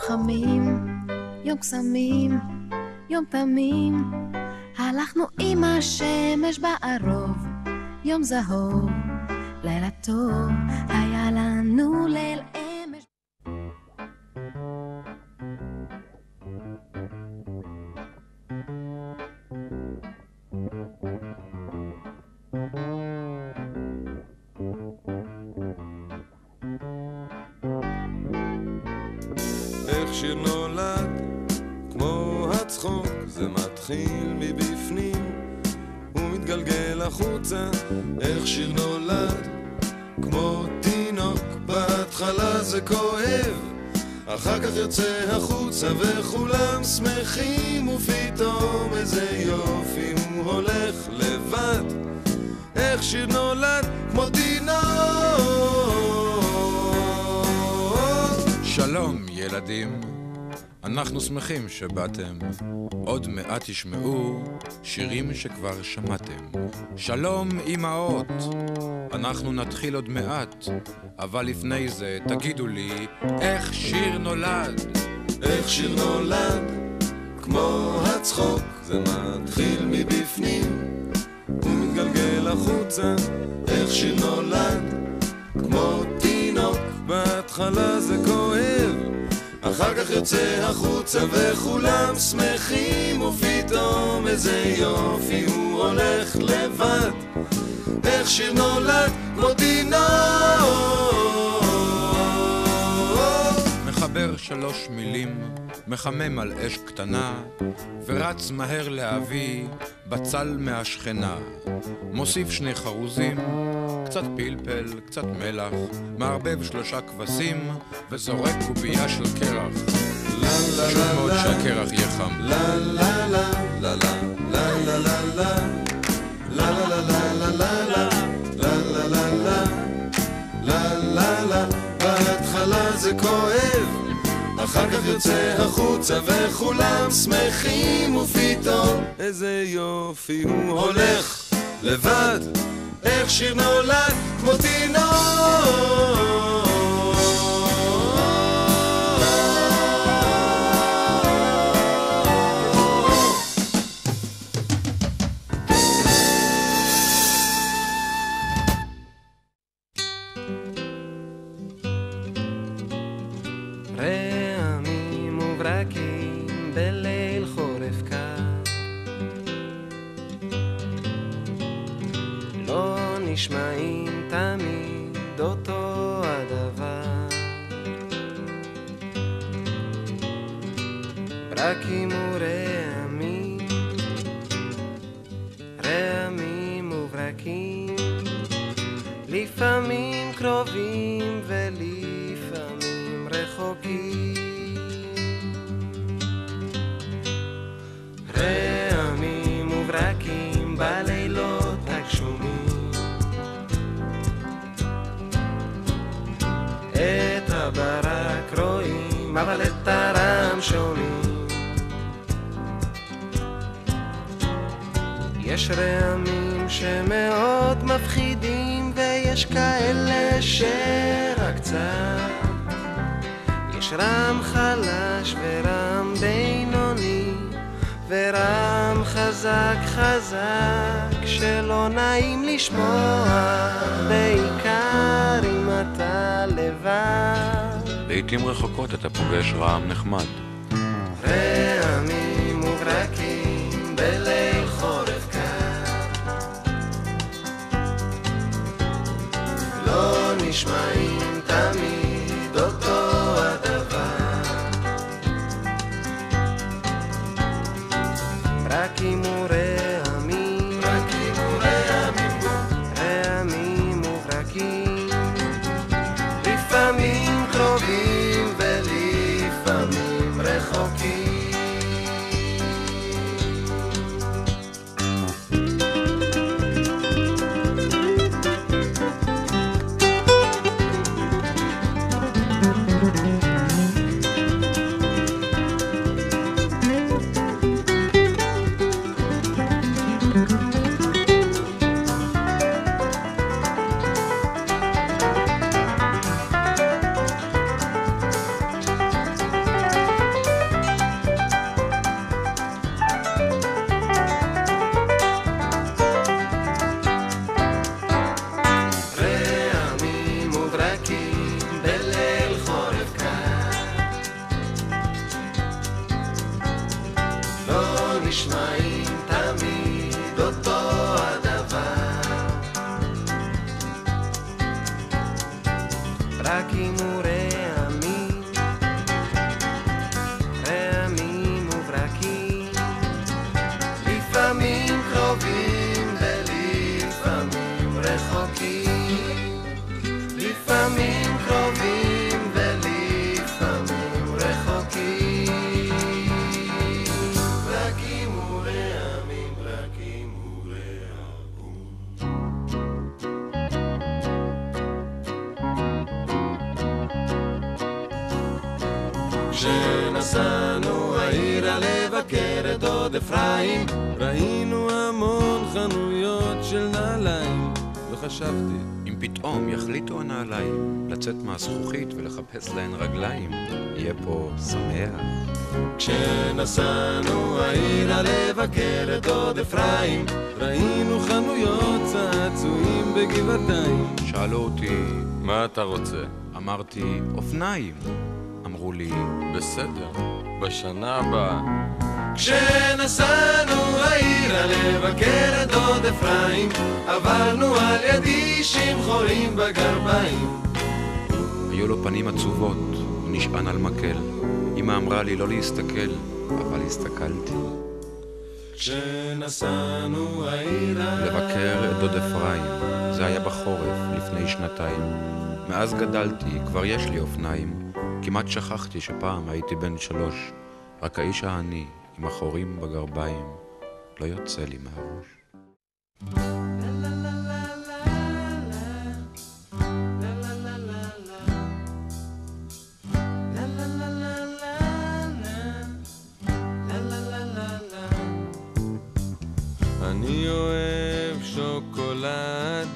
חמים, יום קסמים, יום תמים, הלכנו עם השמש בערוב, יום זהוב, לילה טוב, היה לנו ליל אמש. איך שיר נולד כמו הצחוק, זה מתחיל מבפנים ומתגלגל החוצה. איך שיר נולד כמו תינוק, בהתחלה זה כואב, אחר כך יוצא החוצה וכולם שמחים, ופתאום איזה יופי הוא הולך לבד. איך שיר נולד כמו תינוק. שלום ילדים, אנחנו שמחים שבאתם, עוד מעט תשמעו שירים שכבר שמעתם. שלום אמהות, אנחנו נתחיל עוד מעט, אבל לפני זה תגידו לי איך שיר נולד. איך שיר נולד כמו הצחוק, זה מתחיל מבפנים ומתגלגל החוצה. איך שיר נולד כמו תינוק, בהתחלה זה כואב, אחר כך יוצא החוצה וכולם שמחים, ופתאום איזה יופי הוא הולך לבד. איך שיר נולד כמו תינוק. מחבר 3 מילים, מחמם על אש קטנה, ורץ מהר להביא בצל מהשכנה. מוסיף 2 חרוזים, קצת פלפל, קצת מלח, מערבב 3 כבשים, וזורק קובייה של קרח. חשוב מאוד שהקרח יהיה חם. לה לה לה לה לה לה לה לה לה לה לה לה לה לה לה לה לה. בהתחלה זה כואב, אחר כך יוצא החוצה וכולם שמחים, ופתאום איזה יופי הוא הולך לבד. איך שיר נולד כמו תינוק. רעמים וברקים בליל חורף קר, לא נשמעים תמיד אותו הדבר. ברקים ורעמים, רעמים וברקים, לפעמים קרובים ולפעמים רחוקים. רעמים וברקים בלילות הגשומים, את הברק רואים אבל את הרם שומעים. יש רעמים שמאוד מפחידים, ויש כאלה שרק קצת. יש רם חלש ורם בינוני ורם חזק חזק, שלא נעים לשמוע, בעיקר אם אתה לבד. לעתים רחוקות אתה פוגש רעם נחמד. רעמים וברקים בליל חורף קר, לא נשמעים תמיד אותו הדבר. ברקים ורעמים, ברקים ורעמים, רעמים וברקים, לפעמים קרובים ולפעמים רחוקים. כשנסענו העירה לבקר את דוד אפרים, ראינו המון חנויות של נעליים, וחשבתי אם פתאום יחליטו הנעליים לצאת מהזכוכית ולחפש להן רגליים, יהיה פה שמח. כשנסענו העירה לבקר את דוד אפרים, ראינו חנויות צעצועים בגבעתיים. שאלו אותי, מה אתה רוצה? אמרתי, אופניים. אמרו לי, בסדר, בשנה הבאה. כשנסענו העירה לבקר את דוד אפרים, עברנו על ידי שמחורים בגרביים. היו לו פנים עצובות, הוא נשען על מקל. אמא אמרה לי לא להסתכל, אבל הסתכלתי. כשנסענו העירה לבקר את דוד אפרים, זה היה בחורף, לפני 2 מאז גדלתי, כבר יש לי אופניים. כמעט שכחתי שפעם הייתי בן 3, רק האיש העני עם החורים בגרביים לא יוצא לי מהראש. אני אוהב שוקולד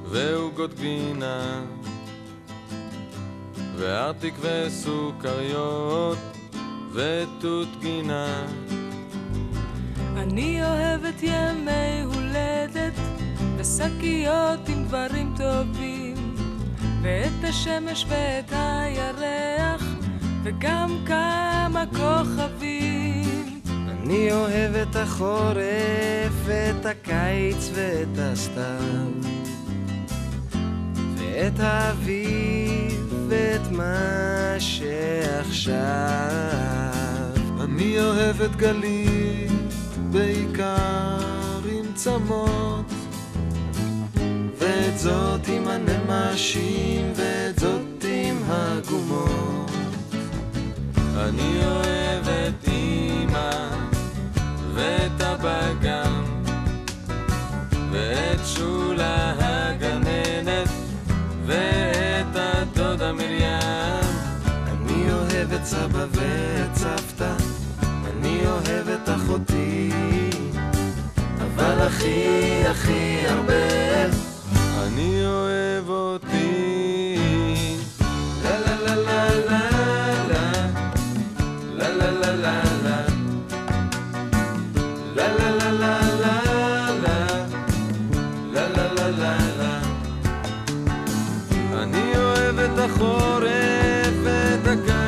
ועוגות גבינה וארטיק וסוכריות ותות גינה. אני אוהבת ימי הולדת ושקיות עם דברים טובים, ואת השמש ואת הירח וגם כמה כוכבים. אני אוהב את החורף ואת הקיץ ואת הסתיו ואת האביב ואת מה שעכשיו. אני אוהב את גלים בעיקר עם צמות, ואת זאת עם הנמשים ואת זאת עם הגומות. אני אוהב את אמא ואת הבגם ואת שולה הגננת ואת הדודה מרים. אני אוהב את סבא ואת סבתא, אני אוהב את אחותי, אבל הכי הכי הרבה אני אוהב אותי. לה לה לה לה לה לה לה לה לה לה אני אוהב את החורף ואת הקיץ